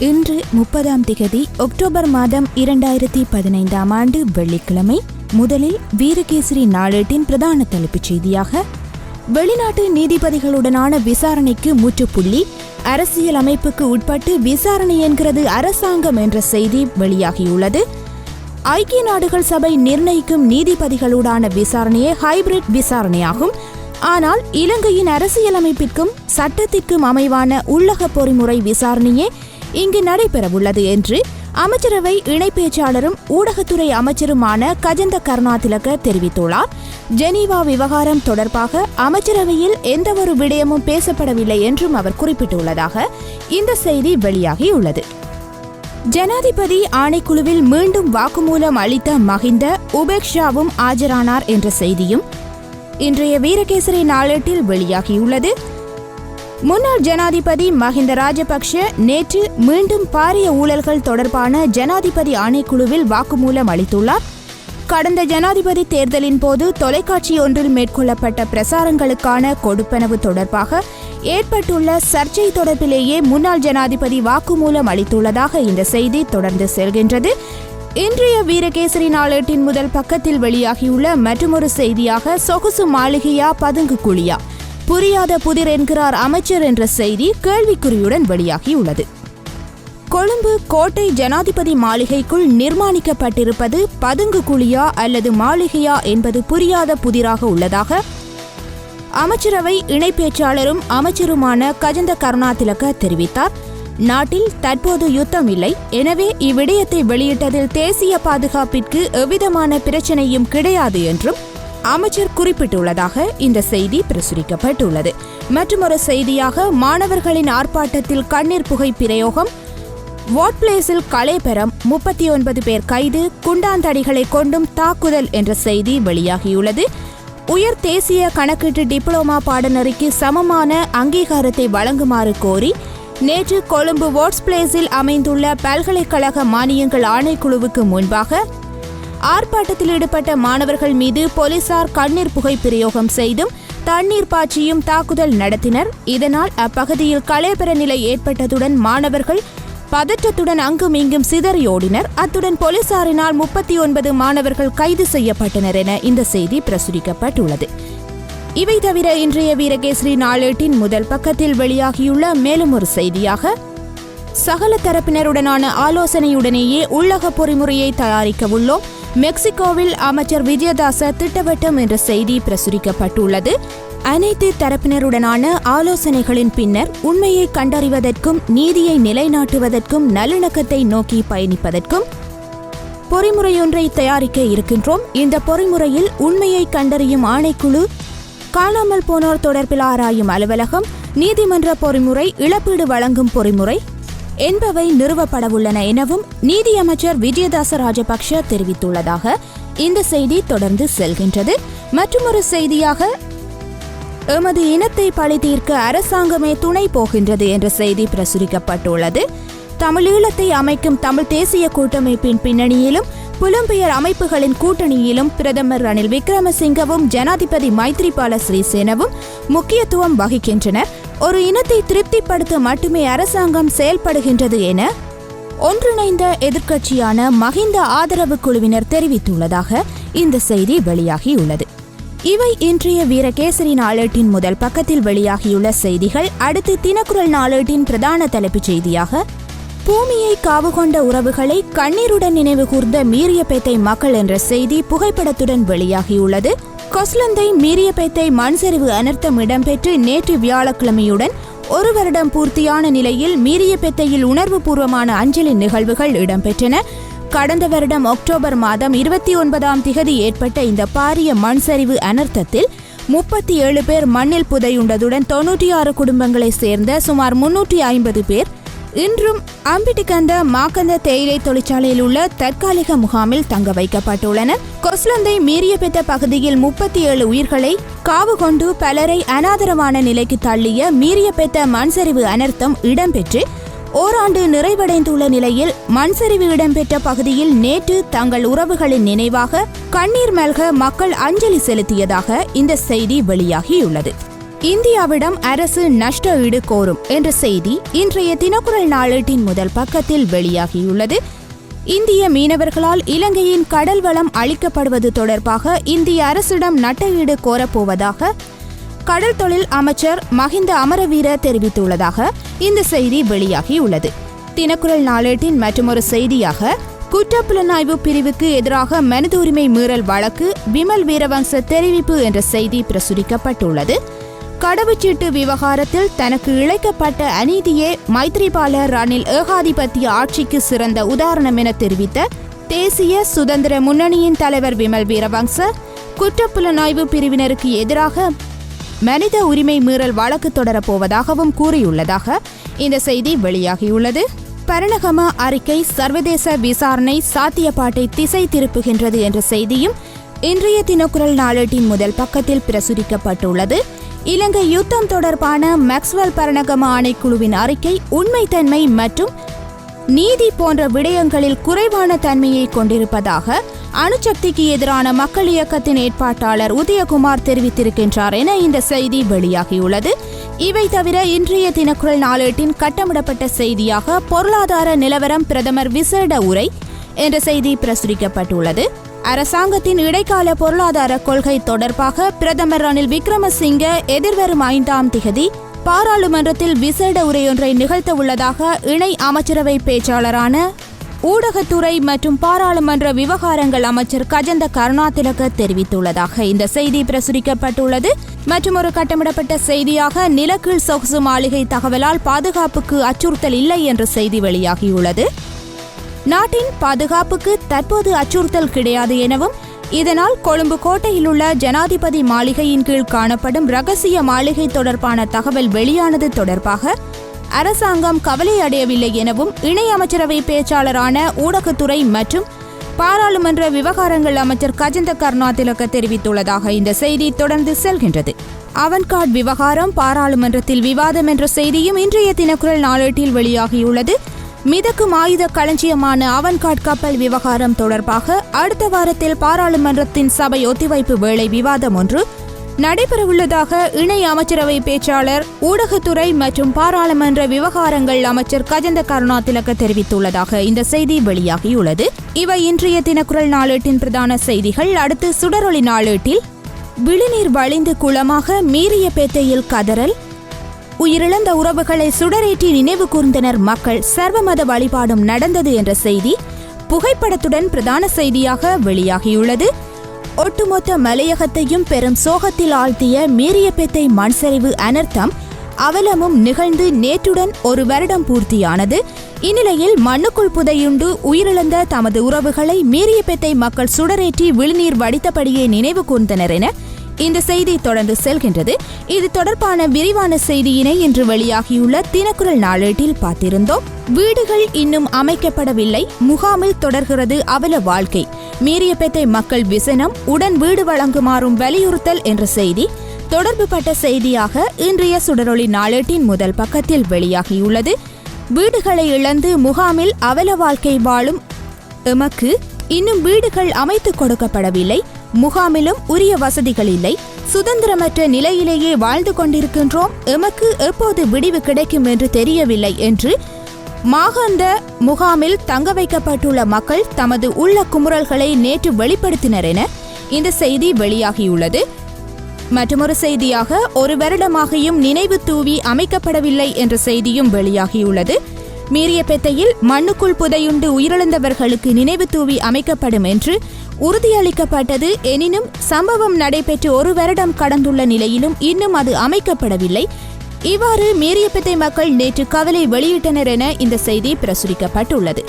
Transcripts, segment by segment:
இன்று 30ஆம் திகதி அக்டோபர் மாதம் 2015ஆம் ஆண்டு வெள்ளிக்கிழமை. முதலில் வீரகேசரி நாளேட்டின் பிரதான தலைப்புச் செய்தியாக, வெளிநாட்டு நீதிபதிகளுடனான விசாரணைக்கு முற்றுப்புள்ளி, அரசியல் அமைப்புக்கு உட்பட்டு விசாரணை என்கிறது அரசாங்கம் என்ற செய்தி வெளியாகியுள்ளது. ஐக்கிய நாடுகள் சபை நிர்ணயிக்கும் நீதிபதிகளுடான விசாரணையே ஹைபிரிட் விசாரணையாகும். ஆனால் இலங்கையின் அரசியலமைப்பிற்கும் சட்டத்திற்கும் அமைவான உள்ளக பொறிமுறை விசாரணையே இங்கு நடைபெறவுள்ளது என்று அமைச்சரவை இணை பேச்சாளரும் ஊடகத்துறை அமைச்சருமான கஜந்த கருணாதிலக தெரிவித்துள்ளார். ஜெனீவா விவகாரம் தொடர்பாக அமைச்சரவையில் எந்தவொரு விடயமும் பேசப்படவில்லை என்றும் அவர் குறிப்பிட்டுள்ளதாக இந்த செய்தி வெளியாகியுள்ளது. ஜனாதிபதி ஆணைக்குழுவில் மீண்டும் வாக்குமூலம் அளித்த மஹிந்த உபேக்ஷாவும் ஆஜரானார் என்ற செய்தியும் இன்றைய வீரகேசரி நாளேட்டில் வெளியாகியுள்ளது. முன்னாள் ஜனாதிபதி மஹிந்த ராஜபக்ஷ நேற்று மீண்டும் பாரிய ஊழல்கள் தொடர்பான ஜனாதிபதி ஆணைக்குழுவில் வாக்குமூலம் அளித்துள்ளார். கடந்த ஜனாதிபதி தேர்தலின் போது தொலைக்காட்சி ஒன்றில் மேற்கொள்ளப்பட்ட பிரசாரங்களுக்கான கொடுப்பனவு தொடர்பாக ஏற்பட்டுள்ள சர்ச்சை தொடர்பிலேயே முன்னாள் ஜனாதிபதி வாக்குமூலம் அளித்துள்ளதாக இந்த செய்தி தொடர்ந்து செல்கின்றது. இன்றைய வீரகேசரி நாளேட்டின் முதல் பக்கத்தில் வெளியாகியுள்ள மற்றொரு செய்தியாக, சொகுசு மாளிகையா பதுங்கு குழியா, புரியாத புதிர் என்கிறார் அமைச்சர் என்ற செய்தி கேள்விக்குறியுடன் வெளியாகியுள்ளது. கொழும்பு கோட்டை ஜனாதிபதி மாளிகைக்குள் நிர்மாணிக்கப்பட்டிருப்பது பதுங்கு குழியா அல்லது மாளிகையா என்பது புரியாத புதிராக உள்ளதாக அமைச்சரவை இணை பேச்சாளரும் அமைச்சருமான கஜந்த கருணாதிலக தெரிவித்தார். நாட்டில் தற்போது யுத்தம் இல்லை, எனவே இவ்விடயத்தை வெளியிட்டதில் தேசிய பாதுகாப்பிற்கு எவ்விதமான பிரச்சனையும் கிடையாது என்றும் அமைச்சர் குறிப்பிட்டுள்ளதாக இந்த செய்தி பிரசுரிக்கப்பட்டுள்ளது. மற்றொரு செய்தியாக, மாணவர்களின் ஆர்ப்பாட்டத்தில் கண்ணீர் புகை பிரயோகம், வாட் பிளேஸில் கலேபரம், 39 பேர் கைது, குண்டாந்தடிகளை கொண்டும் தாக்குதல் என்ற செய்தி வெளியாகியுள்ளது. உயர் தேசிய கணக்கீட்டு டிப்ளோமா பாடநெறிக்கு சமமான அங்கீகாரத்தை வழங்குமாறு கோரி நேற்று கொழும்பு வாட்ஸ் பிளேஸில் அமைந்துள்ள பல்கலைக்கழக மானியங்கள் ஆணைக்குழுவுக்கு முன்பாக ஆர்ப்பாட்டத்தில் ஈடுபட்ட மாணவர்கள் மீது போலீசார் கண்ணீர் புகை பிரயோகம் செய்தும் தண்ணீர் பாய்ச்சியும் தாக்குதல் நடத்தினர். இதனால் அப்பகுதியில் கலேபர நிலை ஏற்பட்டதுடன் மாணவர்கள் பதற்றத்துடன் அங்கும் இங்கும் சிதறியோடினர். அத்துடன் போலீசாரினால் 39 மாணவர்கள் கைது செய்யப்பட்டனர் என இந்த செய்தி பிரசுரிக்கப்பட்டுள்ளது. இவை தவிர இன்றைய வீரகேசரி நாளேட்டின் முதல் பக்கத்தில் வெளியாகியுள்ள மேலும் ஒரு செய்தியாக, சகல தரப்பினருடனான ஆலோசனையுடனேயே உள்ளக பொறிமுறையை தயாரிக்க உள்ளோம், மெக்சிகோவில் அமைச்சர் விஜயதாச திட்டவட்டம் என்ற செய்தி பிரசுரிக்கப்பட்டுள்ளது. அனைத்து தரப்பினருடனான ஆலோசனைகளின் பின்னர் உண்மையை கண்டறிவதற்கும் நீதியை நிலைநாட்டுவதற்கும் நல்லிணக்கத்தை நோக்கி பயணிப்பதற்கும் பொறிமுறையொன்றை தயாரிக்க இருக்கின்றோம். இந்த பொறிமுறையில் உண்மையை கண்டறியும் ஆணைக்குழு, காணாமல் போனோர் தொடர்பில் ஆராயும் அலுவலகம், நீதிமன்ற பொறிமுறை, இழப்பீடு வழங்கும் பொறிமுறை என்பவை நிறுவப்படவுள்ளன எனவும் நீதியமைச்சர் விஜயதாச ராஜபக்ஷ தெரிவித்துள்ளதாக இந்த செய்தி தொடர்ந்து செல்கின்றது. மற்றொரு செய்தியாக, எமது இனத்தை பழி தீர்க்க அரசாங்கமே துணை போகின்றது என்ற செய்தி பிரசுரிக்கப்பட்டுள்ளது. தமிழீழத்தை அமைக்கும் தமிழ் தேசிய கூட்டமைப்பின் பின்னணியிலும் புலம்பெயர் அமைப்புகளின் கூட்டணியிலும் பிரதமர் ரணில் விக்ரமசிங்கவும் ஜனாதிபதி மைத்ரிபால சிறிசேனவும் முக்கியத்துவம் வகிக்கின்றனர். ஒரு இனத்தை திருப்திப்படுத்த மட்டுமே அரசாங்கம் செயல்படுகின்றது என ஒன்றிணைந்த எதிர்க்கட்சியான மஹிந்த ஆதரவு குழுவினர் தெரிவித்துள்ளதாக இந்த செய்தி வெளியாகியுள்ளது. இவை இன்றைய வீரகேசரி நாளேட்டின் முதல் பக்கத்தில் வெளியாகியுள்ள செய்திகள். அடுத்து தினக்குரல் நாளேட்டின் பிரதான தலைப்புச் செய்தியாக, பூமியை காவு கொண்ட உறவுகளை கண்ணீருடன் நினைவு கூர்ந்த மீரியபேத்தை மக்கள் என்ற செய்தி புகைப்படத்துடன் வெளியாகியுள்ளது. கொஸ்லந்தை மீரியபேத்தை மண்சரிவு அனர்த்தம் இடம்பெற்று நேற்று வியாழக்கிழமையுடன் ஒரு வருடம் பூர்த்தியான நிலையில் மீரியபேத்தையில் உணர்வுபூர்வமான அஞ்சலி நிகழ்வுகள் இடம்பெற்றன. கடந்த வருடம் அக்டோபர் மாதம் 29ஆம் திகதி ஏற்பட்ட இந்த பாரிய மண்சரிவு அனர்த்தத்தில் 37 பேர் மண்ணில் புதையுண்டதுடன் 96 குடும்பங்களை சேர்ந்த சுமார் 350 பேர் இன்றும் அம்பிட்டிகந்த மாக்கந்த தேயிலை தொழிற்சாலையில் உள்ள தற்காலிக முகாமில் தங்க வைக்கப்பட்டுள்ளனர். கொஸ்லந்தை மீரியபெத்த பகுதியில் 37 உயிர்களை காவு கொண்டு பலரை அனாதரமான நிலைக்கு தள்ளிய மீரியபெத்த மண்சரிவு அனர்த்தம் இடம்பெற்று ஓராண்டு நிறைவடைந்துள்ள நிலையில் மண்சரிவு இடம்பெற்ற பகுதியில் நேற்று தங்கள் உறவுகளின் நினைவாக கண்ணீர் மல்க மக்கள் அஞ்சலி செலுத்தியதாக இந்த செய்தி வெளியாகியுள்ளது. இந்தியாவிடம் அரசு நஷ்ட ஈடு கோரும் என்ற செய்தி இன்றைய தினக்குரல் நாளேட்டின் முதல் பக்கத்தில் வெளியாகியுள்ளது. இந்திய மீனவர்களால் இலங்கையின் கடல் வளம் அளிக்கப்படுவது தொடர்பாக இந்திய அரசிடம் நட்ட ஈடு கோரப்போவதாக கடல் தொழில் அமைச்சர் மஹிந்த அமரவீர தெரிவித்துள்ளதாக இந்த செய்தி வெளியாகியுள்ளது. தினக்குரல் நாளேட்டின் மற்றொரு செய்தியாக குற்றப்புலனாய்வு பிரிவுக்கு எதிராக மனித உரிமை மீறல் வழக்கு விமல் வீரவங்ச தெரிவிப்பு என்ற செய்தி பிரசுரிக்கப்பட்டுள்ளது. கடவுச்சீட்டு விவகாரத்தில் தனக்கு இழைக்கப்பட்ட அநீதியே மைத்ரிபால ரணில் ஏகாதிபத்திய ஆட்சிக்கு சிறந்த உதாரணம் என தெரிவித்த தேசிய சுதந்திர முன்னணியின் தலைவர் விமல் வீரவங்ச குற்றப்புலனாய்வு பிரிவினருக்கு எதிராக மனித உரிமை மீறல் வழக்கு தொடரப்போவதாகவும் கூறியுள்ளதாக இந்த செய்தி வெளியாகியுள்ளது. பரணகம அறிக்கை சர்வதேச விசாரணை சாத்தியப்பாட்டை திசை திருப்புகின்றது என்ற செய்தியும் இன்றைய தினக்குரல் நாளேட்டின் முதல் பக்கத்தில் பிரசுரிக்கப்பட்டுள்ளது. இலங்கை யுத்தம் தொடர்பான மேக்ஸ்வெல் பரணகம ஆணைக்குழுவின் அறிக்கை உண்மைத்தன்மை மற்றும் நீதி போன்ற விடயங்களில் குறைவான தன்மையை கொண்டிருப்பதாக அணுசக்திக்கு எதிரான மக்கள் இயக்கத்தின் ஏற்பாட்டாளர் உதயகுமார் தெரிவித்திருக்கின்றார் என இந்த செய்தி வெளியாகியுள்ளது. இவை தவிர இன்றைய தினக்குரல் நாளேட்டின் கட்டமிடப்பட்ட செய்தியாக பொருளாதார நிலவரம் பிரதமர் விசேட உரை என்ற செய்தி பிரசுரிக்கப்பட்டுள்ளது. அரசாங்கத்தின் இடைக்கால பொருளாதார கொள்கை தொடர்பாக பிரதமர் ரணில் விக்ரமசிங்க எதிர்வரும் 5ஆம் திகதி பாராளுமன்றத்தில் விசேட உரையொன்றை நிகழ்த்த உள்ளதாக இணை அமைச்சரவை பேச்சாளரான ஊடகத்துறை மற்றும் பாராளுமன்ற விவகாரங்கள் அமைச்சர் கஜந்த கருணாதிலக தெரிவித்துள்ளதாக இந்த செய்தி பிரசுரிக்கப்பட்டுள்ளது. மற்றும் ஒரு கட்டமிடப்பட்ட செய்தியாக நிலக்கீழ் சொகுசு மாளிகை தகவலால் பாதுகாப்புக்கு அச்சுறுத்தல் இல்லை என்ற செய்தி வெளியாகியுள்ளது. நாட்டின் பாதுகாப்புக்கு தற்போது அச்சுறுத்தல் கிடையாது எனவும் இதனால் கொழும்பு கோட்டையில் உள்ள ஜனாதிபதி மாளிகையின் கீழ் காணப்படும் ரகசிய மாளிகை தொடர்பான தகவல் வெளியானது தொடர்பாக அரசாங்கம் கவலை அடையவில்லை எனவும் இணை அமைச்சரவை பேச்சாளரான ஊடகத்துறை மற்றும் பாராளுமன்ற விவகாரங்கள் அமைச்சர் கஜந்த கருணாதிலக தெரிவித்துள்ளதாக இந்த செய்தி தொடர்ந்து செல்கின்றது. அவன்கார்ட் விவகாரம் பாராளுமன்றத்தில் விவாதம் என்ற செய்தியும் இன்றைய தினக்குரல் நாளேட்டில் வெளியாகியுள்ளது. மிதக்கும் ஆயுத களஞ்சியமான அவன்கார்ட் கப்பல் விவகாரம் தொடர்பாக அடுத்த வாரத்தில் பாராளுமன்றத்தின் சபை ஒத்திவைப்பு வேளை விவாதம் ஒன்று நடைபெறவுள்ளதாக இணை அமைச்சரவை பேச்சாளர் ஊடகத்துறை மற்றும் பாராளுமன்ற விவகாரங்கள் அமைச்சர் கஜந்த கருணாதிலக தெரிவித்துள்ளதாக இந்த செய்தி வெளியாகியுள்ளது. இவை இன்றைய தினக்குரல் நாளேட்டின் பிரதான செய்திகள். அடுத்து சுடரொளி நாளேட்டில் விழிநீர் வழிந்து குளமாக மீறிய பேத்தையில் கதறல், உயிரிழந்த உறவுகளை சுடரேற்றி நினைவு கூர்ந்தனர் மக்கள், சர்வமத வழிபாடும் நடந்தது என்ற செய்தி புகைப்படத்துடன் பிரதான செய்தியாக வெளியாகியுள்ளது. ஒட்டுமொத்த மலையகத்தையும் பெரும் சோகத்தில் ஆழ்த்திய மீரியபேத்தை மண்சரிவு அனர்த்தம் அவலமும் நிகழ்ந்து நேற்றுடன் 1 வருடம் பூர்த்தியானது. இந்நிலையில் மண்ணுக்குள் புதையுண்டு உயிரிழந்த தமது உறவுகளை மீரியபேத்தை மக்கள் சுடரேற்றி விழிநீர் வடித்தபடியே நினைவு கூர்ந்தனர் என இந்த செய்தி தொடர்ந்து செல்கின்றது. இது தொடர்பான விரிவான செய்தியினை இன்று வெளியாகியுள்ள தினக்குரல் நாளேட்டில் பார்த்திருந்தோம். வீடுகள் இன்னும் அமைக்கப்படவில்லை, முகாமில் தொடர்கிறது அவல வாழ்க்கை, மீரியபேத்தை மக்கள் விசனம், உடன் வீடு வழங்குமாறும் வலியுறுத்தல் என்ற செய்தி தொடர்புபட்ட செய்தியாக இன்றைய சுடரொளி நாளேட்டின் முதல் பக்கத்தில் வெளியாகியுள்ளது. வீடுகளை இழந்து முகாமில் அவல வாழ்க்கை வாழும் எமக்கு இன்னும் வீடுகள் அமைத்து கொடுக்கப்படவில்லை, முகாமிலும் உரிய வசதிகள் இல்லை, சுதந்திரமற்ற நிலையிலேயே வாழ்ந்து கொண்டிருக்கின்றோம், எமக்கு எப்போது விடிவு கிடைக்கும் என்று தெரியவில்லை என்று மாகந்த முகாமில் தங்க வைக்கப்பட்டுள்ள மக்கள் தமது உள்ள குமுறல்களை நேற்று வெளிப்படுத்தினர் என இந்த செய்தி வெளியாகியுள்ளது. மற்றொரு செய்தியாக 1 வருடமாகியும் நினைவு தூவி அமைக்கப்படவில்லை என்ற செய்தியும் வெளியாகியுள்ளது. மீரியபேத்தையில் மண்ணுக்குள் புதையுண்டு உயிரிழந்தவர்களுக்கு நினைவு தூவி அமைக்கப்படும் என்று உறுதியளிக்கப்பட்டது. எனினும் சம்பவம் நடைபெற்று 1 வருடம் கடந்துள்ள நிலையிலும் இன்னும் அது அமைக்கப்படவில்லை. இவ்வாறு மீரியபேத்தை மக்கள் நேற்று கவலை வெளியிட்டனர் என இந்த செய்தி பிரசுரிக்கப்பட்டுள்ளது.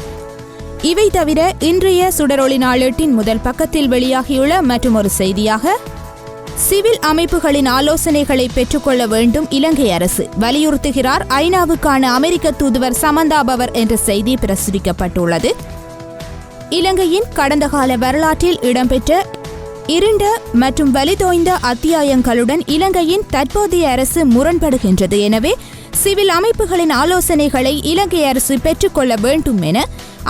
இவை தவிர இன்றைய சுடரொளி நாளேட்டின் முதல் பக்கத்தில் வெளியாகியுள்ள மற்றொரு செய்தியாக சிவில் அமைப்புகளின் ஆலோசனைகளை பெற்றுக்கொள்ள வேண்டும் இலங்கை அரசு, வலியுறுத்துகிறார் ஐநாவுக்கான அமெரிக்க தூதுவர் சமந்தா பவர் என்ற செய்தி பிரசுரிக்கப்பட்டுள்ளது. இலங்கையின் கடந்த கால வரலாற்றில் இடம்பெற்ற இருண்ட மற்றும் வலிதோய்ந்த அத்தியாயங்களுடன் இலங்கையின் தற்போதைய அரசு முரண்படுகின்றது. எனவே சிவில் அமைப்புகளின் ஆலோசனைகளை இலங்கை அரசு பெற்றுக்கொள்ள வேண்டும் என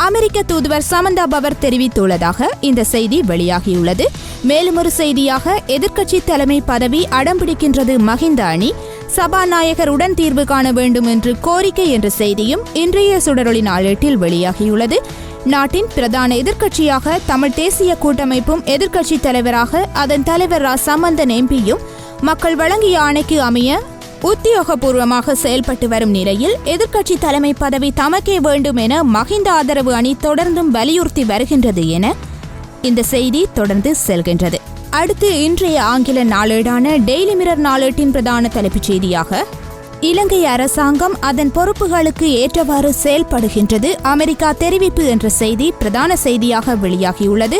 அமெரிக்க தூதுவர் சமந்தா பவர் தெரிவித்துள்ளதாக இந்த செய்தி வெளியாகியுள்ளது. மேலும் ஒரு செய்தியாக எதிர்க்கட்சி தலைமை பதவி அடம்பிடிக்கின்றது மஹிந்த அணி, சபாநாயகர் உடன் தீர்வு காண வேண்டும் என்று கோரிக்கை என்ற செய்தியும் இன்றைய சுடரொளி நாளேட்டில் வெளியாகியுள்ளது. நாட்டின் பிரதான எதிர்க்கட்சியாக தமிழ் தேசிய கூட்டமைப்பும் எதிர்க்கட்சி தலைவராக அதன் தலைவர் ரா சம்பந்தன் எம்பியும் மக்கள் வழங்கிய ஆணைக்கு அமைய உத்தியோகபூர்வமாக செயல்பட்டு வரும் நிலையில் எதிர்க்கட்சி தலைமை பதவி தமக்கே வேண்டும் என மஹிந்த ஆதரவு அணி தொடர்ந்தும் வலியுறுத்தி வருகின்றது என இந்த செய்தி தொடர்ந்து செல்கின்றது. அடுத்து இன்றைய ஆங்கில நாளேடான டெய்லி மிரர் நாளேட்டின் பிரதான தலைப்புச் செய்தியாக இலங்கை அரசாங்கம் அதன் பொறுப்புகளுக்கு ஏற்றவாறு செயல்படுகின்றது, அமெரிக்கா தெரிவிப்பு என்ற செய்தி பிரதான செய்தியாக வெளியாகியுள்ளது.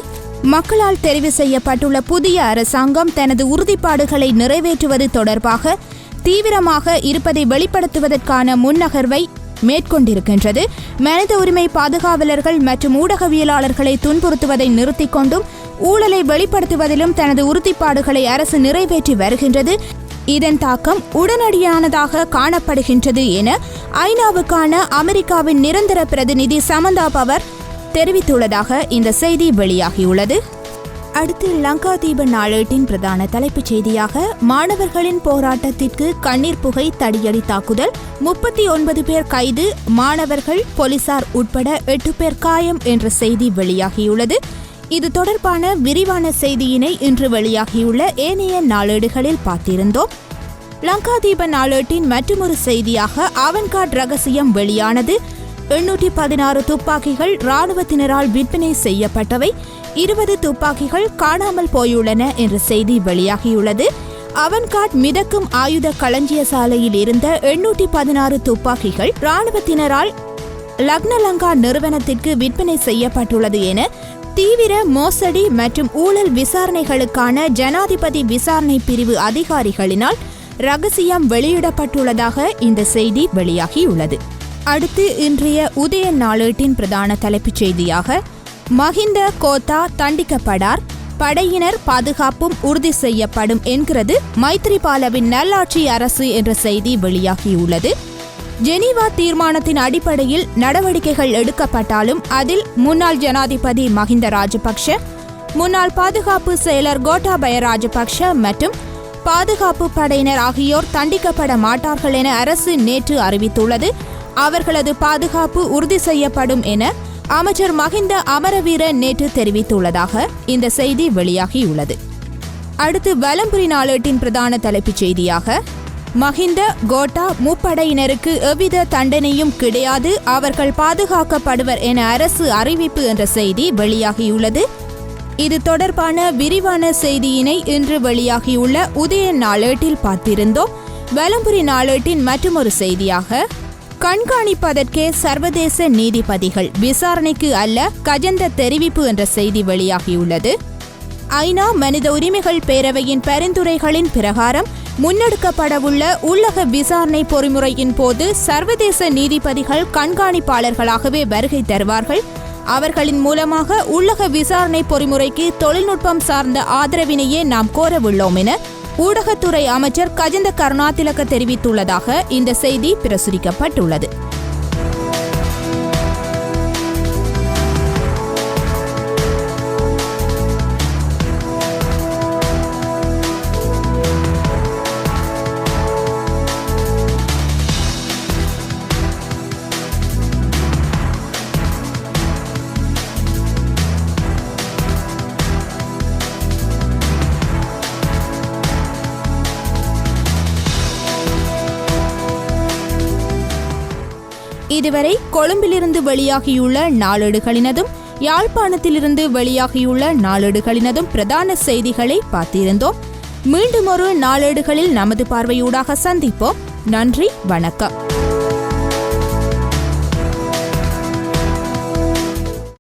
மக்களால் தெரிவு செய்யப்பட்டுள்ள புதிய அரசாங்கம் தனது உறுதிப்பாடுகளை நிறைவேற்றுவது தொடர்பாக தீவிரமாக இருப்பதை வெளிப்படுத்துவதற்கான முன்னகர்வை மேற்கொண்டிருக்கின்றது. மனித உரிமை பாதுகாவலர்கள் மற்றும் ஊடகவியலாளர்களை துன்புறுத்துவதை நிறுத்திக் கொண்டும் ஊழலை வெளிப்படுத்துவதிலும் தனது உறுதிப்பாடுகளை அரசு நிறைவேற்றி வருகின்றது. இதன் தாக்கம் உடனடியானதாக காணப்படுகின்றது என ஐநாவுக்கான அமெரிக்காவின் நிரந்தர பிரதிநிதி சமந்தா பவர் தெரிவித்துள்ளதாக இந்த செய்தி வெளியாகியுள்ளது. அடுத்து லங்காதீப நாளேட்டின் பிரதான தலைப்புச் செய்தியாக மாணவர்களின் போராட்டத்திற்கு கண்ணீர் புகை தடியடி தாக்குதல், 39 பேர் கைது, மாணவர்கள் போலீசார் உட்பட 8 பேர் காயம் என்ற செய்தி வெளியாகியுள்ளது. இது தொடர்பான விரிவான செய்தியினை இன்று வெளியாகியுள்ள ஏனைய நாளேடுகளில் பார்த்திருந்தோம். லங்காதீப நாளேட்டின் மற்றொரு செய்தியாக அவன்கார்ட் ரகசியம் வெளியானது. 816 துப்பாக்கிகள் இராணுவத்தினரால் விற்பனை செய்யப்பட்டவை, 20 துப்பாக்கிகள் காணாமல் போயுள்ளன என்ற செய்தி வெளியாகியுள்ளது. அவன்கார்ட் மிதக்கும் ஆயுத களஞ்சிய சாலையில் இருந்த 816 துப்பாக்கிகள் இராணுவத்தினரால் லக்னலங்கா நிறுவனத்திற்கு விற்பனை செய்யப்பட்டுள்ளது என தீவிர மோசடி மற்றும் ஊழல் விசாரணைகளுக்கான ஜனாதிபதி விசாரணை பிரிவு அதிகாரிகளினால் ரகசியம் வெளியிடப்பட்டுள்ளதாக இந்த செய்தி வெளியாகியுள்ளது. அடுத்து இன்றைய உதய நாளேட்டின் பிரதான தலைப்புச் செய்தியாக மஹிந்த கோத்தா தண்டிக்கப்படார், படையினர் பாதுகாப்பும் உறுதி செய்யப்படும் என்கிறது மைத்ரிபாலவின் நல்லாட்சி அரசு என்ற செய்தி வெளியாகியுள்ளது. ஜெனீவா தீர்மானத்தின் அடிப்படையில் நடவடிக்கைகள் எடுக்கப்பட்டாலும் அதில் முன்னாள் ஜனாதிபதி மஹிந்த ராஜபக்ஷ, முன்னாள் பாதுகாப்பு செயலர் கோட்டாபய ராஜபக்ஷ மற்றும் பாதுகாப்பு படையினர் ஆகியோர் தண்டிக்கப்பட மாட்டார்கள் என அரசு நேற்று அறிவித்துள்ளது. அவர்களது பாதுகாப்பு உறுதி செய்யப்படும் என அமைச்சர் மஹிந்த அமரவீர நேற்று தெரிவித்துள்ளதாக இந்த செய்தி வெளியாகியுள்ளது. அடுத்து வலம்புரி நாளேட்டின் பிரதான தலைப்புச் செய்தியாக மஹிந்த கோட்டா முப்படையினருக்கு எவ்வித தண்டனையும் கிடையாது, அவர்கள் பாதுகாக்கப்படுவர் என அரசு அறிவிப்பு என்ற செய்தி வெளியாகியுள்ளது. இது தொடர்பான விரிவான செய்தியினை இன்று வெளியாகியுள்ள உதய நாளேட்டில் பார்த்திருந்தோம். வலம்புரி நாளேட்டின் மற்றொரு செய்தியாக கண்காணிப்பதற்கே சர்வதேச நீதிபதிகள், விசாரணைக்கு அல்ல கஜந்த தெரிவிப்பு என்ற செய்தி வெளியாகியுள்ளது. ஐநா மனித உரிமைகள் பேரவையின் பரிந்துரைகளின் பிரகாரம் முன்னெடுக்கப்படவுள்ள உள்ளக விசாரணை பொறிமுறையின் போது சர்வதேச நீதிபதிகள் கண்காணிப்பாளர்களாகவே வருகை தருவார்கள். அவர்களின் மூலமாக உள்ளக விசாரணை பொறிமுறைக்கு தொழில்நுட்பம் சார்ந்த ஆதரவினையே நாம் கோரவுள்ளோம் என ஊடகத்துறை அமைச்சர் கஜந்த கருணாதிலக தெரிவித்துள்ளதாக இந்த செய்தி பிரசுரிக்கப்பட்டுள்ளது. இதுவரை கொழும்பிலிருந்து வெளியாகியுள்ள நாளேடுகளினதும் யாழ்ப்பாணத்திலிருந்து வெளியாகியுள்ள நாளேடுகளினதும் பிரதான செய்திகளை பார்த்திருந்தோம். மீண்டும் ஒரு நாளேடுகளில் நமது பார்வையூடாக சந்திப்போம். நன்றி, வணக்கம்.